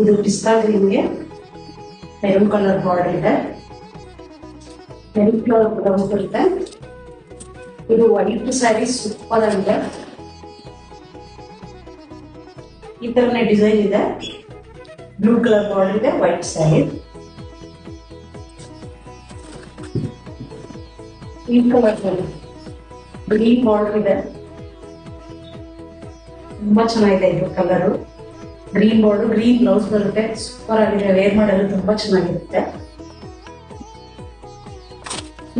ಇದು ಪಿಸ್ತಾ ಗ್ರೀನ್ಗೆ ಮೆರೂನ್ ಕಲರ್ ಬಾರ್ಡರ್ ಇದೆ, ಮೆರೂನ್ ಕಲರ್ ಬ್ಲೌಸ್ ಬರುತ್ತೆ. ಇದು ವೈಟ್ ಸ್ಯಾರಿ ಸೂಪರ್ ಆಗಿದೆ. ಈ ತರನೇ ಡಿಸೈನ್ ಇದೆ, ಬ್ಲೂ ಕಲರ್ ಬಾರ್ಡರ್ ಇದೆ, ವೈಟ್ ಸ್ಯಾರಿ. ಈ ಕಲರ್ ಗ್ರೀನ್ ಬಾರ್ಡರ್ ಇದೆ, ತುಂಬಾ ಚೆನ್ನಾಗಿದೆ ಇದು colour. Green border, green blouse ಬರುತ್ತೆ, ಸೂಪರ್ ಆಗಿದೆ. ವೇರ್ ಮಾಡಲು ತುಂಬಾ ಚೆನ್ನಾಗಿರುತ್ತೆ.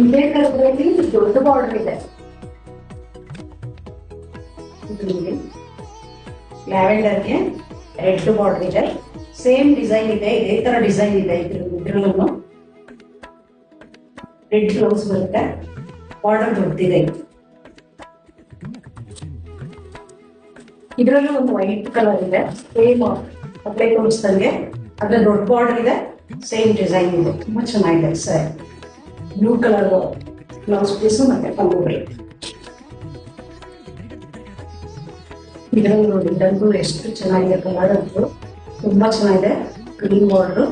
ಇದೇ ಕಲರ್ಗಳಲ್ಲಿ ದೊಡ್ಡ ಬಾರ್ಡರ್ ಇದೆ, ಲ್ಯಾವೆಂಡರ್ಗೆ ರೆಡ್ ಬಾರ್ಡರ್ ಇದೆ. ಸೇಮ್ ಡಿಸೈನ್ ಇದೆ, ಇದೇ ತರ ಡಿಸೈನ್ ಇದೆ. ಇದ್ರಲ್ಲೂ ರೆಡ್ ಬ್ಲೌಸ್ ಬರುತ್ತೆ, ಬಾರ್ಡರ್ ದೊಡ್ಡದಿದೆ. ಇದರಲ್ಲೂ ಒಂದು ವೈಟ್ ಕಲರ್ ಇದೆ, ಸೇಮ್ ಅಪ್ಲೈ ತೋರಿಸ್ದಂಗೆ. ಅದ್ರ ದೊಡ್ಡ ಬಾರ್ಡರ್ ಇದೆ, ಸೇಮ್ ಡಿಸೈನ್ ಇದೆ, ತುಂಬಾ ಚೆನ್ನಾಗಿದೆ sir. Blue colour blouse piece ಮತ್ತೆ ಪಲ್ಲು ಬರುತ್ತೆ. ಇದರಲ್ಲಿ ನೋಡಿ, ಇದಂತೂ ಎಷ್ಟು ಚೆನ್ನಾಗಿದೆ ಕಲರ್ ಅಂತೂ, ತುಂಬಾ ಚೆನ್ನಾಗಿದೆ. ಗ್ರೀನ್ ಬಾರ್ಡರ್,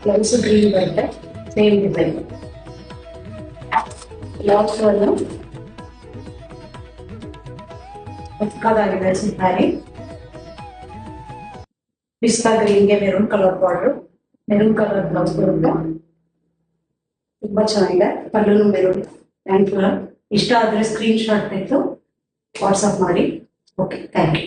ಬ್ಲೌಸ್ ಗ್ರೀನ್ ಬರುತ್ತೆ, ಸೇಮ್ ಡಿಸೈನ್. ಬ್ಲೌಸ್ ಅನ್ನು ಚಿಕ್ಕದಾಗಿದೆ ಸ್ಯಾರಿ. ಪಿಸ್ತಾ ಗ್ರೀನ್ಗೆ maroon colour border, maroon colour blouse ಬರುತ್ತೆ, ತುಂಬಾ ಚೆನ್ನಾಗಿದೆ. ಪಲ್ಲು ಮೆರೂನ್. Thank you. ಇಷ್ಟ ಆದ್ರೆ ಸ್ಕ್ರೀನ್ ಶಾಟ್ ತೆಗೆದು ವಾಟ್ಸಪ್ ಮಾಡಿ. Okay, thank you.